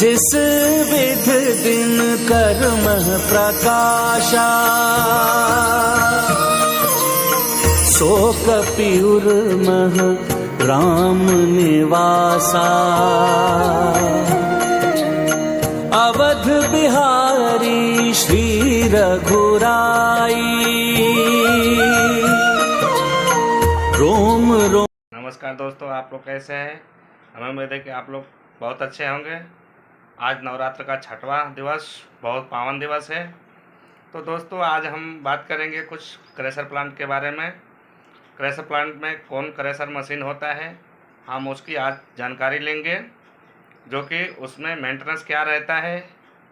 जिस विध दिन कर्म प्रकाशा, सो कपियुर्मह राम निवासा। अवध बिहारी श्री रघुराई, रोम रोम। नमस्कार दोस्तों, आप लोग कैसे हैं? हमें उम्मीद है कि आप लोग बहुत अच्छे होंगे। आज नवरात्र का छठवां दिवस, बहुत पावन दिवस है। तो दोस्तों, आज हम बात करेंगे कुछ क्रेशर प्लांट के बारे में। क्रेशर प्लांट में कौन क्रेशर मशीन होता है, हम उसकी आज जानकारी लेंगे। जो कि उसमें मेंटेनेंस क्या रहता है,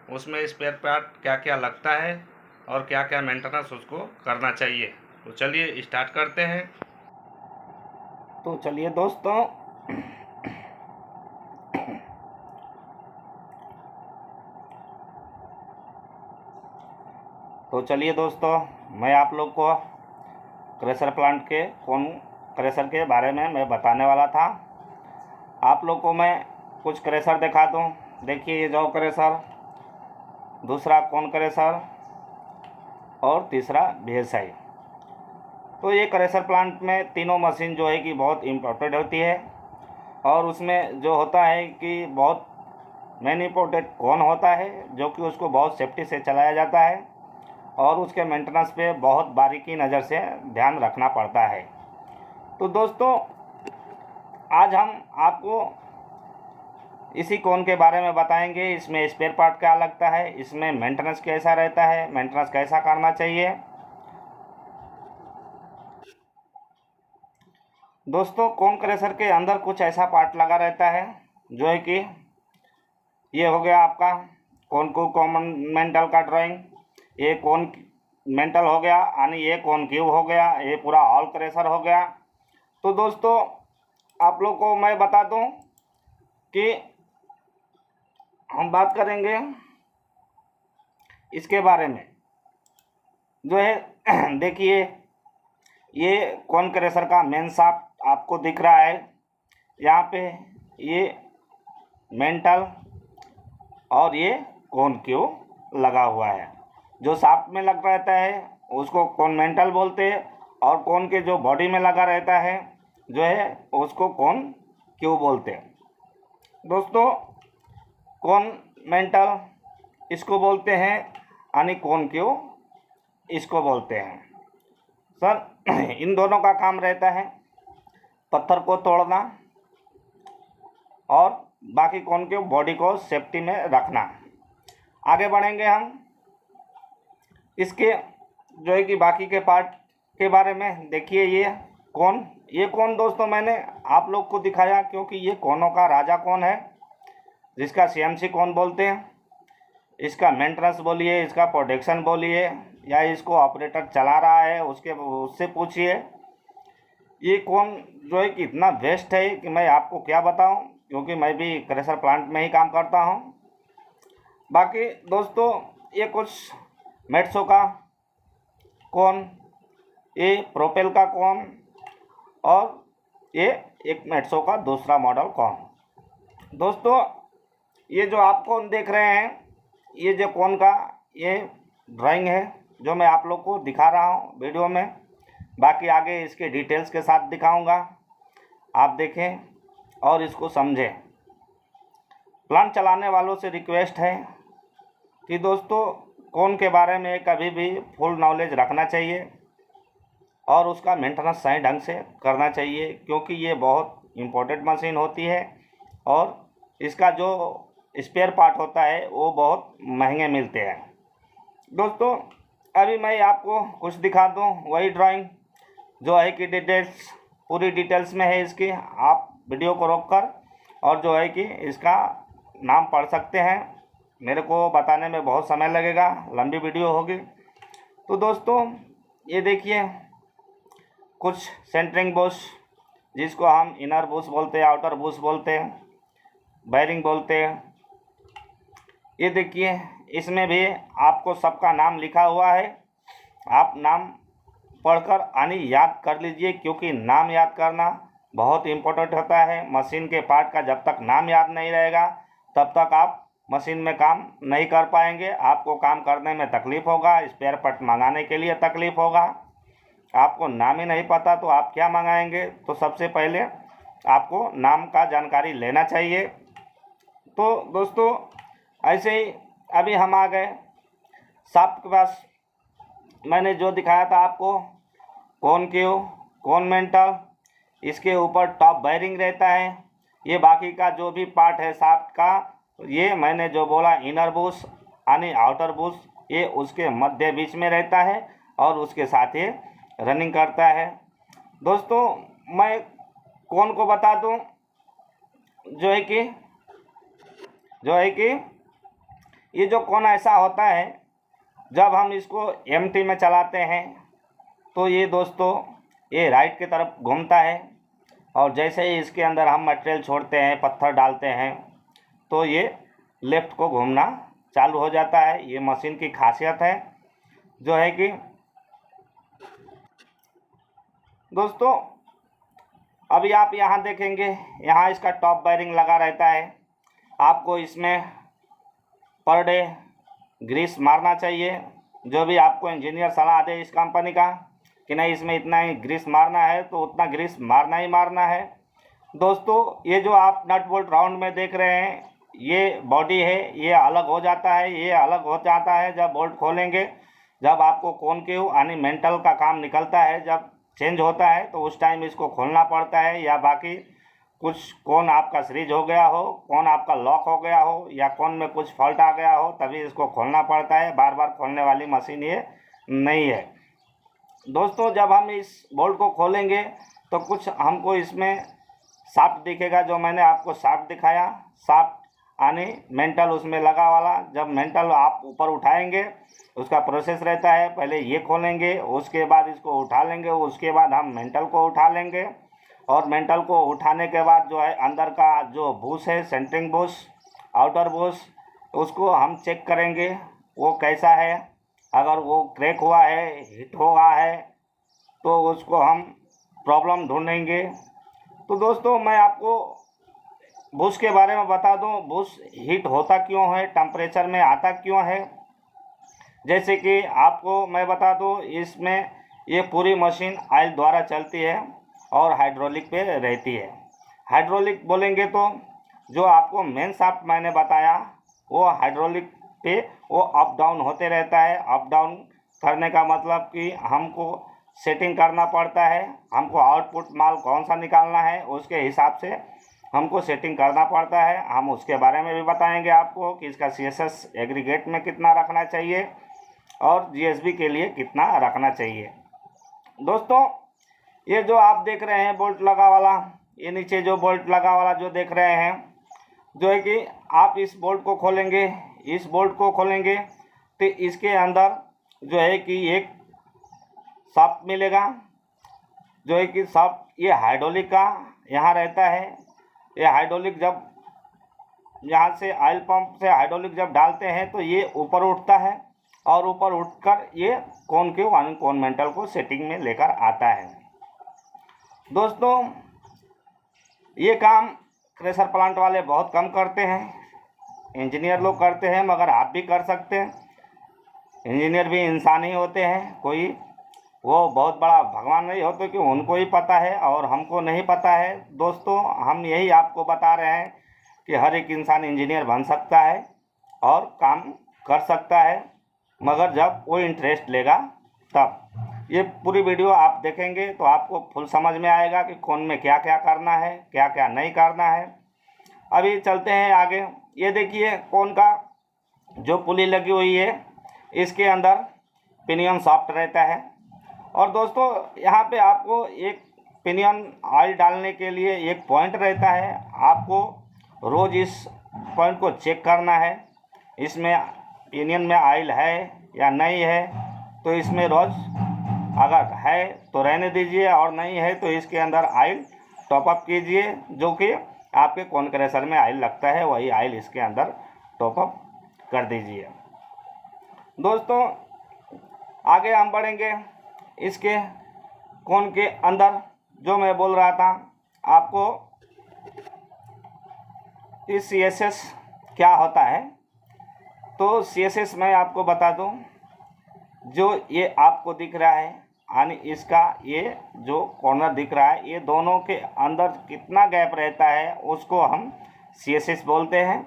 उसमें स्पेयर पार्ट क्या क्या लगता है और क्या क्या मेंटेनेंस उसको करना चाहिए। तो चलिए स्टार्ट करते हैं। तो चलिए दोस्तों, मैं आप लोग को क्रेशर प्लांट के कौन क्रेशर के बारे में मैं बताने वाला था। आप लोग को मैं कुछ क्रेशर दिखा दूं। देखिए, ये जौ क्रेशर, दूसरा कौन क्रेशर और तीसरा VSI। तो ये क्रेशर प्लांट में तीनों मशीन जो है कि बहुत इम्पोर्टेंट होती है। और उसमें जो होता है कि बहुत मेन इम्पोर्टेंट कौन होता है, जो कि उसको बहुत सेफ्टी से चलाया जाता है और उसके मेंटेनेंस पे बहुत बारीकी नज़र से ध्यान रखना पड़ता है। तो दोस्तों, आज हम आपको इसी कौन के बारे में बताएंगे। इसमें स्पेयर पार्ट क्या लगता है, इसमें मेंटेनेंस कैसा रहता है, मेंटेनेंस कैसा करना चाहिए। दोस्तों, कौन क्रेशर के अंदर कुछ ऐसा पार्ट लगा रहता है जो है कि ये हो गया आपका कौन को कॉमन मेंटल का ड्राइंग, ये कौन मेंटल हो गया, यानी ये कौन क्यूब हो गया, ये पूरा ऑल क्रेशर हो गया। तो दोस्तों, आप लोग को मैं बता दूं कि हम बात करेंगे इसके बारे में जो है। देखिए, ये कौन क्रेशर का मेन शाफ्ट आपको दिख रहा है। यहाँ पे ये मेंटल और ये कौन क्यूब लगा हुआ है। जो शाफ्ट में लग रहता है उसको कौन मेंटल बोलते हैं, और कौन के जो बॉडी में लगा रहता है जो है उसको कौन क्यूब बोलते हैं। दोस्तों, कौन मेंटल इसको बोलते हैं, यानी कौन क्यूब इसको बोलते हैं। सर, इन दोनों का काम रहता है पत्थर को तोड़ना और बाकी कौन क्यूब बॉडी को सेफ्टी में रखना। आगे बढ़ेंगे हम इसके जो है कि बाकी के पार्ट के बारे में। देखिए, ये कौन दोस्तों मैंने आप लोग को दिखाया क्योंकि ये कौनों का राजा कौन है, जिसका CMC कौन बोलते हैं। इसका मेंटेनेंस बोलिए, इसका प्रोटेक्शन बोलिए, या इसको ऑपरेटर चला रहा है उससे पूछिए। ये कौन जो है कि इतना बेस्ट है कि मैं आपको क्या बताऊं, क्योंकि मैं भी क्रेशर प्लांट में ही काम करता हूं। बाकी दोस्तों, ये कुछ मेट्सो का कौन, ये प्रोपेल का कौन, और ये एक मेट्सो का दूसरा मॉडल कौन। दोस्तों, ये जो आप कौन देख रहे हैं, ये जो कौन का ये ड्राइंग है जो मैं आप लोग को दिखा रहा हूँ वीडियो में। बाकी आगे इसके डिटेल्स के साथ दिखाऊंगा, आप देखें और इसको समझें। प्लांट चलाने वालों से रिक्वेस्ट है कि दोस्तों, कौन के बारे में कभी भी फुल नॉलेज रखना चाहिए और उसका मेंटेनेंस सही ढंग से करना चाहिए, क्योंकि ये बहुत इम्पोर्टेंट मशीन होती है और इसका जो स्पेयर पार्ट होता है वो बहुत महंगे मिलते हैं। दोस्तों, अभी मैं आपको कुछ दिखा दूं, वही ड्राइंग जो है कि डिटेल्स पूरी डिटेल्स में है इसकी। आप वीडियो को रोककर और जो है कि इसका नाम पढ़ सकते हैं। मेरे को बताने में बहुत समय लगेगा, लंबी वीडियो होगी। तो दोस्तों, ये देखिए कुछ सेंटरिंग बुश, जिसको हम इनर बुश बोलते हैं, आउटर बुश बोलते हैं, बेयरिंग बोलते हैं। ये देखिए, इसमें भी आपको सबका नाम लिखा हुआ है। आप नाम पढ़कर यानी याद कर लीजिए, क्योंकि नाम याद करना बहुत इम्पोर्टेंट होता है। मशीन के पार्ट का जब तक नाम याद नहीं रहेगा तब तक आप मशीन में काम नहीं कर पाएंगे, आपको काम करने में तकलीफ़ होगा, स्पेयर पार्ट मंगाने के लिए तकलीफ़ होगा। आपको नाम ही नहीं पता तो आप क्या मंगाएंगे। तो सबसे पहले आपको नाम का जानकारी लेना चाहिए। तो दोस्तों ऐसे ही अभी हम आ गए शाफ्ट के पास। मैंने जो दिखाया था आपको कॉनकेव, कॉनवेंटल, इसके ऊपर टॉप बेयरिंग रहता है। ये बाकी का जो भी पार्ट है शाफ्ट का, ये मैंने जो बोला इनर बुश यानी आउटर बुश, ये उसके मध्य बीच में रहता है और उसके साथ ये रनिंग करता है। दोस्तों मैं कौन को बता दूं, जो है कि ये जो कौन ऐसा होता है, जब हम इसको एमटी में चलाते हैं तो ये दोस्तों ये राइट की तरफ घूमता है, और जैसे ही इसके अंदर हम मटेरियल छोड़ते हैं, पत्थर डालते हैं, तो ये लेफ़्ट को घूमना चालू हो जाता है। ये मशीन की खासियत है। जो है कि दोस्तों अभी आप यहाँ देखेंगे, यहाँ इसका टॉप बेयरिंग लगा रहता है। आपको इसमें पर डे ग्रीस मारना चाहिए। जो भी आपको इंजीनियर सलाह दे इस कंपनी का कि नहीं इसमें इतना ही ग्रीस मारना है, तो उतना ग्रीस मारना ही मारना है। दोस्तों ये जो आप नट बोल्ट राउंड में देख रहे हैं, ये बॉडी है, ये अलग हो जाता है। ये अलग हो जाता है जब बोल्ट खोलेंगे, जब आपको कॉनकेव यानी मेंटल का काम निकलता है, जब चेंज होता है तो उस टाइम इसको खोलना पड़ता है। या बाकी कुछ कौन आपका सीरीज हो गया हो, कौन आपका लॉक हो गया हो, या कौन में कुछ फॉल्ट आ गया हो, तभी इसको खोलना पड़ता है। बार बार खोलने वाली मशीन ये नहीं है। दोस्तों जब हम इस बोल्ट को खोलेंगे तो कुछ हमको इसमें शाफ्ट दिखेगा, जो मैंने आपको शाफ्ट दिखाया। शाफ्ट यानी मेंटल उसमें लगा वाला। जब मेंटल आप ऊपर उठाएंगे, उसका प्रोसेस रहता है, पहले ये खोलेंगे, उसके बाद इसको उठा लेंगे, उसके बाद हम मेंटल को उठा लेंगे। और मेंटल को उठाने के बाद जो है अंदर का जो बुश है, सेंटरिंग बुश, आउटर बुश, उसको हम चेक करेंगे वो कैसा है। अगर वो क्रैक हुआ है, हिट हुआ है, तो उसको हम प्रॉब्लम ढूंढेंगे। तो दोस्तों मैं आपको बुश के बारे में बता दूं, बुश हीट होता क्यों है, टेम्परेचर में आता क्यों है। जैसे कि आपको मैं बता दूं, इसमें ये पूरी मशीन ऑयल द्वारा चलती है और हाइड्रोलिक पे रहती है। हाइड्रोलिक बोलेंगे तो जो आपको मेन शाफ्ट मैंने बताया, वो हाइड्रोलिक पे वो अप डाउन होते रहता है। अप डाउन करने का मतलब कि हमको सेटिंग करना पड़ता है। हमको आउटपुट माल कौन सा निकालना है, उसके हिसाब से हमको सेटिंग करना पड़ता है। हम उसके बारे में भी बताएंगे आपको कि इसका CSS एग्रीगेट में कितना रखना चाहिए और GSB के लिए कितना रखना चाहिए। दोस्तों ये जो आप देख रहे हैं बोल्ट लगा वाला, ये नीचे जो बोल्ट लगा वाला जो देख रहे हैं, जो है कि आप इस बोल्ट को खोलेंगे, इस बोल्ट को खोलेंगे तो इसके अंदर जो है कि एक शाफ्ट मिलेगा, जो है कि शाफ्ट ये हाइड्रोलिक का यहाँ रहता है। ये हाइड्रोलिक जब यहाँ से ऑयल पंप से हाइड्रोलिक जब डालते हैं तो ये ऊपर उठता है, और ऊपर उठकर ये कॉनकेव यानी कॉनवेंटल को सेटिंग में लेकर आता है। दोस्तों ये काम क्रेशर प्लांट वाले बहुत कम करते हैं, इंजीनियर लोग करते हैं, मगर आप भी कर सकते हैं। इंजीनियर भी इंसान ही होते हैं, कोई वो बहुत बड़ा भगवान नहीं होते कि उनको ही पता है और हमको नहीं पता है। दोस्तों हम यही आपको बता रहे हैं कि हर एक इंसान इंजीनियर बन सकता है और काम कर सकता है, मगर जब वो इंटरेस्ट लेगा तब। ये पूरी वीडियो आप देखेंगे तो आपको फुल समझ में आएगा कि कौन में क्या क्या करना है, क्या क्या नहीं करना है। अभी चलते हैं आगे। ये देखिए कौन का जो पुली लगी हुई है, इसके अंदर पिनियन शाफ्ट रहता है। और दोस्तों यहाँ पे आपको एक पिनियन ऑयल डालने के लिए एक पॉइंट रहता है। आपको रोज़ इस पॉइंट को चेक करना है, इसमें पिनियन में ऑयल है या नहीं है। तो इसमें रोज़ अगर है तो रहने दीजिए, और नहीं है तो इसके अंदर ऑयल टॉपअप कीजिए। जो कि आपके कॉन्क्रेसर में ऑयल लगता है, वही ऑयल इसके अंदर टॉपअप कर दीजिए। दोस्तों आगे हम बढ़ेंगे। इसके कौन के अंदर जो मैं बोल रहा था आपको, इस CSS क्या होता है तो CSS मैं आपको बता दूं, जो ये आपको दिख रहा है यानी इसका ये जो कॉर्नर दिख रहा है, ये दोनों के अंदर कितना गैप रहता है उसको हम CSS बोलते हैं।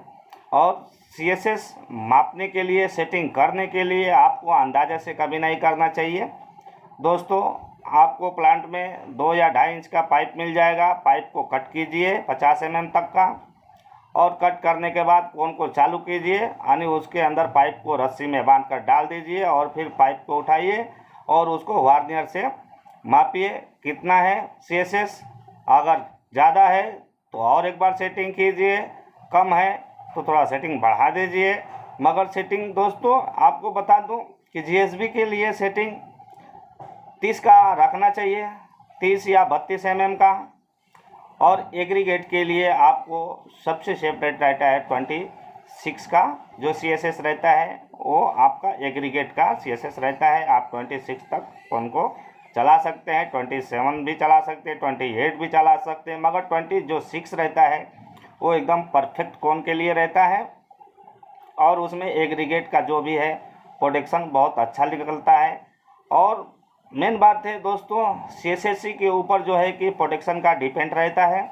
और CSS मापने के लिए, सेटिंग करने के लिए आपको अंदाज़े से कभी नहीं करना चाहिए दोस्तों। आपको प्लांट में 2 या 2.5 इंच का पाइप मिल जाएगा। पाइप को कट कीजिए 50 mm तक का, और कट करने के बाद कोन को चालू कीजिए यानी उसके अंदर पाइप को रस्सी में बांध कर डाल दीजिए, और फिर पाइप को उठाइए और उसको वार्नियर से मापिए कितना है CSS। अगर ज़्यादा है तो और एक बार सेटिंग कीजिए, कम है तो थोड़ा सेटिंग बढ़ा दीजिए। मगर सेटिंग दोस्तों आपको बता दूं कि GSB के लिए सेटिंग 30 का रखना चाहिए, 30 या 32 mm का। और एग्रीगेट के लिए आपको सबसे सेपरेट रहता है 26 का जो CSS रहता है, वो आपका एग्रीगेट का CSS रहता है। आप 26 तक फोन को चला सकते हैं, 27 भी चला सकते हैं, 28 भी चला सकते हैं, मगर 26 रहता है वो एकदम परफेक्ट कोन के लिए रहता है। और उसमें एग्रीगेट का जो भी है प्रोडक्शन बहुत अच्छा निकलता है। और मेन बात है दोस्तों, CSSC के ऊपर जो है कि प्रोडक्शन का डिपेंड रहता है।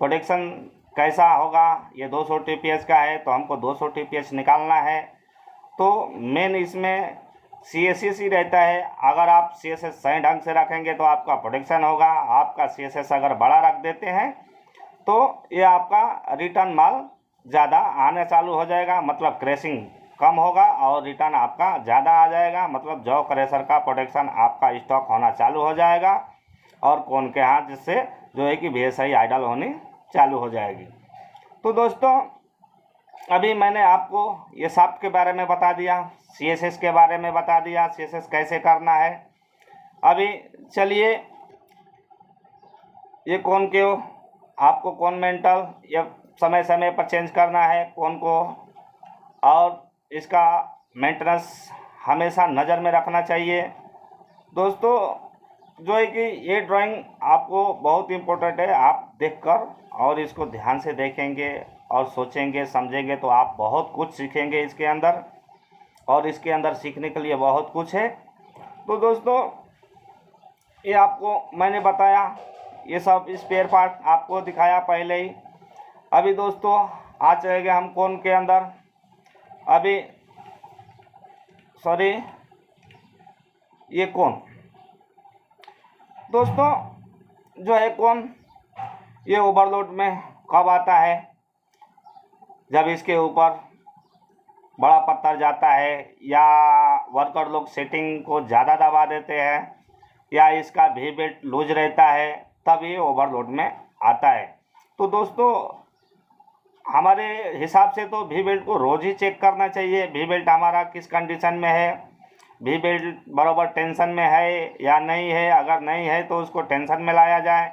प्रोडक्शन कैसा होगा, ये 200 TPS का है तो हमको 200 TPS निकालना है, तो मेन इसमें CSS ही रहता है। अगर आप CSS सही ढंग से रखेंगे तो आपका प्रोडक्शन होगा। आपका CSS अगर बड़ा रख देते हैं तो ये आपका रिटर्न माल ज़्यादा आना चालू हो जाएगा, मतलब क्रैशिंग कम होगा और रिटर्न आपका ज़्यादा आ जाएगा, मतलब जौ क्रैशर का प्रोडक्शन आपका स्टॉक होना चालू हो जाएगा और कोन के हाथ जिससे जो है कि VSI आइडल होनी चालू हो जाएगी। तो दोस्तों अभी मैंने आपको ये शाफ्ट के बारे में बता दिया, CSS के बारे में बता दिया, CSS कैसे करना है। अभी चलिए ये कोन के आपको कोन मेंटल ये समय समय पर चेंज करना है कोन को, और इसका मेंटेनेंस हमेशा नज़र में रखना चाहिए दोस्तों। जो है कि ये ड्राइंग आपको बहुत इम्पोर्टेंट है, आप देखकर और इसको ध्यान से देखेंगे और सोचेंगे समझेंगे तो आप बहुत कुछ सीखेंगे इसके अंदर, और इसके अंदर सीखने के लिए बहुत कुछ है। तो दोस्तों ये आपको मैंने बताया, ये सब स्पेयर पार्ट आपको दिखाया पहले ही। अभी दोस्तों आ चलेंगे हम कोन के अंदर। अभी सॉरी ये कोन दोस्तों जो है कोन, ये ओवरलोड में कब आता है, जब इसके ऊपर बड़ा पत्थर जाता है या वर्कर लोग सेटिंग को ज़्यादा दबा देते हैं या इसका भी बेल्ट लूज रहता है, तब ये ओवरलोड में आता है। तो दोस्तों हमारे हिसाब से तो भी बेल्ट को रोज़ ही चेक करना चाहिए, भी बेल्ट हमारा किस कंडीशन में है, भी बेल्ट बराबर टेंशन में है या नहीं है। अगर नहीं है तो उसको टेंशन में लाया जाए।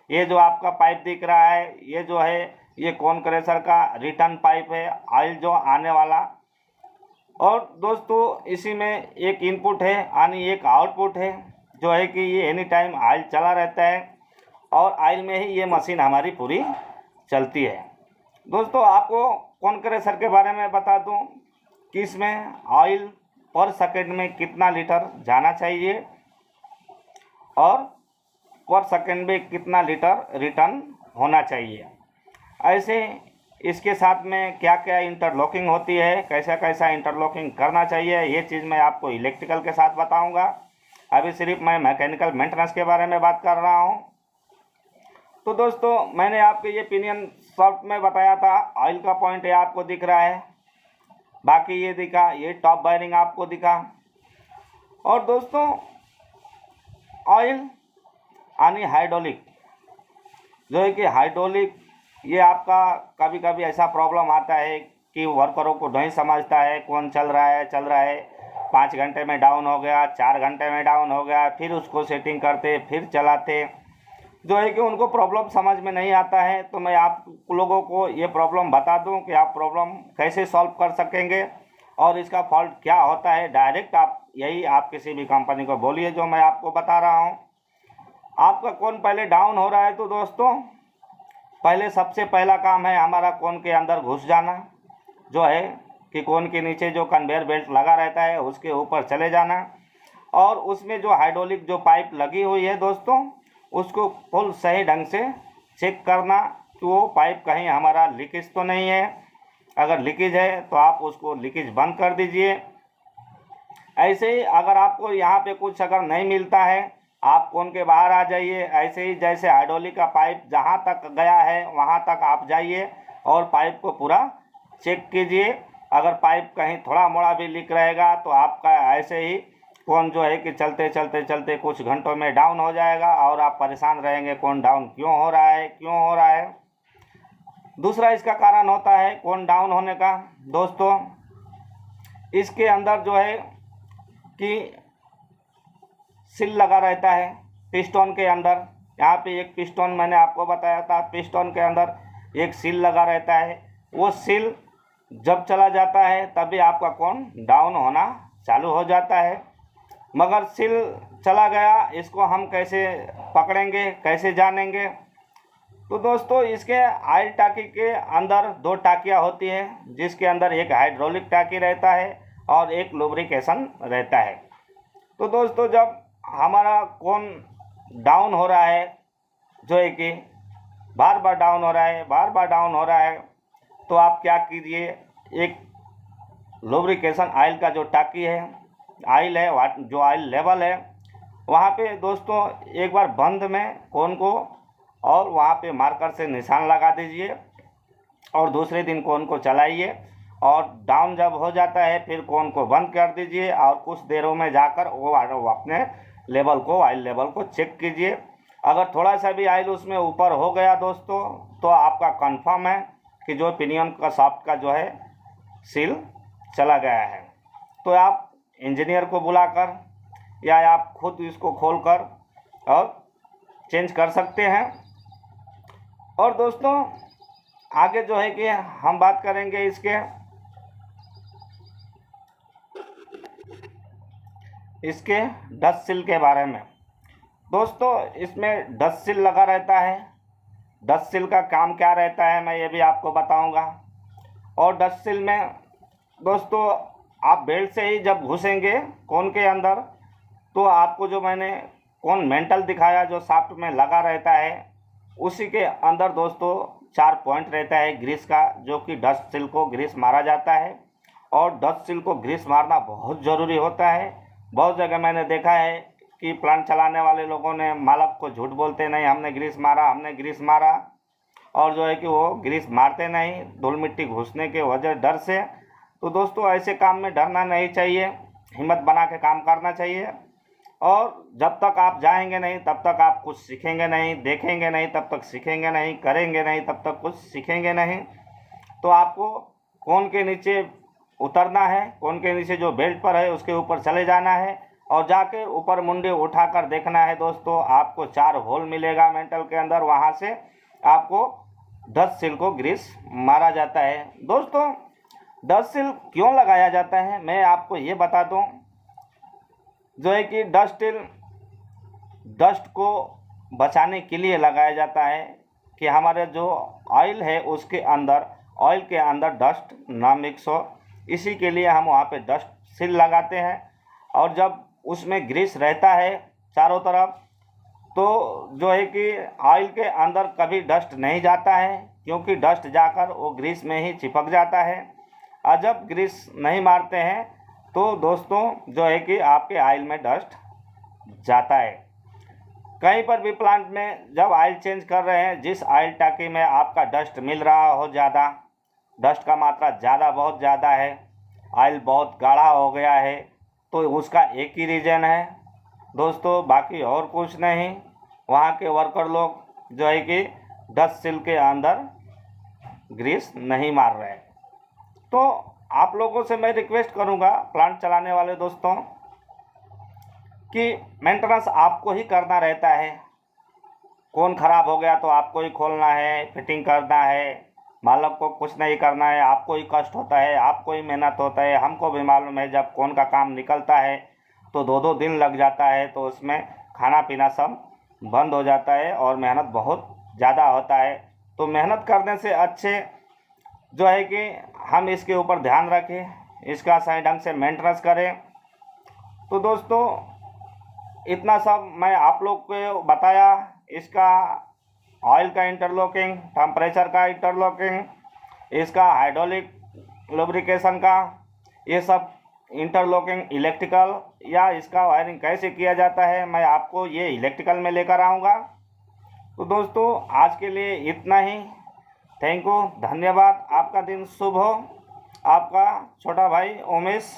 ये जो आपका पाइप दिख रहा है ये जो है ये कोन क्रशर का रिटर्न पाइप है, ऑयल जो आने वाला। और दोस्तों इसी में एक इनपुट है यानी एक आउटपुट है, जो है कि ये एनी टाइम ऑयल चला रहता है और ऑयल में ही ये मशीन हमारी पूरी चलती है। दोस्तों आपको कोन क्रशर के बारे में बता दूं कि इसमें ऑयल पर सेकंड में कितना लीटर जाना चाहिए और पर सेकंड में कितना लीटर रिटर्न होना चाहिए। ऐसे इसके साथ में क्या क्या इंटरलॉकिंग होती है, कैसा कैसा इंटरलॉकिंग करना चाहिए, ये चीज़ मैं आपको इलेक्ट्रिकल के साथ बताऊंगा। अभी सिर्फ मैं मैकेनिकल मेंटेनेंस के बारे में बात कर रहा हूं। तो दोस्तों मैंने आपको ये पिनियन शॉफ्ट में बताया था, ऑयल का पॉइंट ये आपको दिख रहा है, बाकी ये दिखा, ये टॉप वायरिंग आपको दिखा। और दोस्तों ऑयल यानी हाइड्रोलिक, जो है कि हाइड्रोलिक ये आपका कभी कभी ऐसा प्रॉब्लम आता है कि वर्करों को नहीं समझता है कौन चल रहा है 5 घंटे में डाउन हो गया, 4 घंटे में डाउन हो गया, फिर उसको सेटिंग करते फिर चलाते, जो है कि उनको प्रॉब्लम समझ में नहीं आता है। तो मैं आप लोगों को ये प्रॉब्लम बता दूं कि आप प्रॉब्लम कैसे सॉल्व कर सकेंगे और इसका फॉल्ट क्या होता है। डायरेक्ट आप किसी भी कंपनी को बोलिए जो मैं आपको बता रहा हूं। आपका कौन पहले डाउन हो रहा है तो दोस्तों पहले सबसे पहला काम है हमारा कोन के अंदर घुस जाना, जो है कि कोन के नीचे जो कन्वेयर बेल्ट लगा रहता है उसके ऊपर चले जाना, और उसमें जो हाइड्रोलिक जो पाइप लगी हुई है दोस्तों उसको फुल सही ढंग से चेक करना कि वो पाइप कहीं हमारा लीकेज तो नहीं है। अगर लीकेज है तो आप उसको लीकेज बंद कर दीजिए। ऐसे ही अगर आपको यहाँ पे कुछ अगर नहीं मिलता है, आप कोन के बाहर आ जाइए। ऐसे ही जैसे हाइड्रोलिक का पाइप जहाँ तक गया है वहाँ तक आप जाइए और पाइप को पूरा चेक कीजिए। अगर पाइप कहीं थोड़ा मोड़ा भी लीक रहेगा तो आपका ऐसे ही कोन जो है कि चलते चलते चलते कुछ घंटों में डाउन हो जाएगा और आप परेशान रहेंगे कोन डाउन क्यों हो रहा है, क्यों हो रहा है। दूसरा इसका कारण होता है कोन डाउन होने का दोस्तों, इसके अंदर जो है कि सील लगा रहता है पिस्टन के अंदर। यहाँ पे एक पिस्टन मैंने आपको बताया था, पिस्टन के अंदर एक सील लगा रहता है। वो सील जब चला जाता है तभी आपका कोन डाउन होना चालू हो जाता है। मगर सील चला गया, इसको हम कैसे पकड़ेंगे, कैसे जानेंगे? तो दोस्तों इसके ऑयल टाकी के अंदर दो टाकियाँ होती है, जिसके अंदर एक हाइड्रोलिक टाकी रहता है और एक लुब्रिकेशन रहता है। तो दोस्तों जब हमारा कोन डाउन हो रहा है, जो है कि बार बार डाउन हो रहा है, बार बार डाउन हो रहा है, तो आप क्या कीजिए, एक लुब्रिकेशन ऑयल का जो टाकी है, ऑयल है, जो ऑयल लेवल है, वहाँ पे दोस्तों एक बार बंद में कोन को और वहाँ पे मार्कर से निशान लगा दीजिए और दूसरे दिन कोन को चलाइए और डाउन जब हो जाता है फिर कोन को बंद कर दीजिए और कुछ देरों में जाकर वो अपने लेवल को, ऑयल लेवल को चेक कीजिए। अगर थोड़ा सा भी ऑयल उसमें ऊपर हो गया दोस्तों तो आपका कंफर्म है कि जो पिनियन का शाफ्ट का जो है सील चला गया है। तो आप इंजीनियर को बुलाकर या आप खुद इसको खोलकर और चेंज कर सकते हैं। और दोस्तों आगे जो है कि हम बात करेंगे इसके डस्ट सील के बारे में। दोस्तों इसमें डस्ट सील लगा रहता है। डस्ट सील का काम क्या रहता है मैं ये भी आपको बताऊंगा। और डस्ट सील में दोस्तों आप बेल्ट से ही जब घुसेंगे कोन के अंदर तो आपको जो मैंने कोन मेंटल दिखाया जो शाफ्ट में लगा रहता है उसी के अंदर दोस्तों 4 पॉइंट रहता है ग्रीस का, जो कि डस्ट सील को ग्रीस मारा जाता है। और डस्ट सील को ग्रीस मारना बहुत ज़रूरी होता है। बहुत जगह मैंने देखा है कि प्लांट चलाने वाले लोगों ने मालक को झूठ बोलते, नहीं हमने ग्रीस मारा, हमने ग्रीस मारा, और जो है कि वो ग्रीस मारते नहीं धूल मिट्टी घुसने के वजह डर से। तो दोस्तों ऐसे काम में डरना नहीं चाहिए, हिम्मत बना के काम करना चाहिए। और जब तक आप जाएंगे नहीं तब तक आप कुछ सीखेंगे नहीं, देखेंगे नहीं तब तक सीखेंगे नहीं, करेंगे नहीं तब तक कुछ सीखेंगे नहीं। तो आपको कोन के नीचे उतरना है, कोन के नीचे जो बेल्ट पर है उसके ऊपर चले जाना है और जाके ऊपर मुंडे उठाकर देखना है दोस्तों, आपको 4 होल मिलेगा मेंटल के अंदर, वहाँ से आपको डस्ट सील को ग्रीस मारा जाता है। दोस्तों डस्ट सील क्यों लगाया जाता है मैं आपको ये बता दूं, जो है कि डस्ट सील डस्ट को बचाने के लिए लगाया जाता है कि हमारे जो ऑयल है उसके अंदर, ऑयल के अंदर डस्ट ना मिक्स हो, इसी के लिए हम वहाँ पे डस्ट सील लगाते हैं। और जब उसमें ग्रीस रहता है चारों तरफ तो जो है कि ऑयल के अंदर कभी डस्ट नहीं जाता है, क्योंकि डस्ट जाकर वो ग्रीस में ही चिपक जाता है। और जब ग्रीस नहीं मारते हैं तो दोस्तों जो है कि आपके ऑयल में डस्ट जाता है। कहीं पर भी प्लांट में जब ऑयल चेंज कर रहे हैं, जिस ऑयल टाकी में आपका डस्ट मिल रहा हो, ज़्यादा डस्ट का मात्रा ज़्यादा, बहुत ज़्यादा है, ऑयल बहुत गाढ़ा हो गया है, तो उसका एक ही रीज़न है दोस्तों, बाकी और कुछ नहीं। वहाँ के वर्कर लोग जो है कि डस्ट सील के अंदर ग्रीस नहीं मार रहे। तो आप लोगों से मैं रिक्वेस्ट करूँगा प्लांट चलाने वाले दोस्तों कि मेंटेनेंस आपको ही करना रहता है। कौन ख़राब हो गया तो आपको ही खोलना है, फिटिंग करना है, मालक को कुछ नहीं करना है, आपको ही कष्ट होता है, आपको ही मेहनत होता है। हमको भी मालूम है जब कौन का काम निकलता है तो 2-2 दिन लग जाता है, तो उसमें खाना पीना सब बंद हो जाता है और मेहनत बहुत ज़्यादा होता है। तो मेहनत करने से अच्छे जो है कि हम इसके ऊपर ध्यान रखें, इसका सही ढंग से मेंटेनेंस करें। तो दोस्तों इतना सब मैं आप लोग को बताया, इसका ऑयल का इंटरलॉकिंग, टेम्परेचर का इंटरलॉकिंग, इसका हाइड्रोलिक लुब्रिकेशन का, ये सब इंटरलॉकिंग इलेक्ट्रिकल या इसका वायरिंग कैसे किया जाता है, मैं आपको ये इलेक्ट्रिकल में लेकर आऊँगा। तो दोस्तों आज के लिए इतना ही। थैंक यू, धन्यवाद। आपका दिन शुभ हो। आपका छोटा भाई उमेश।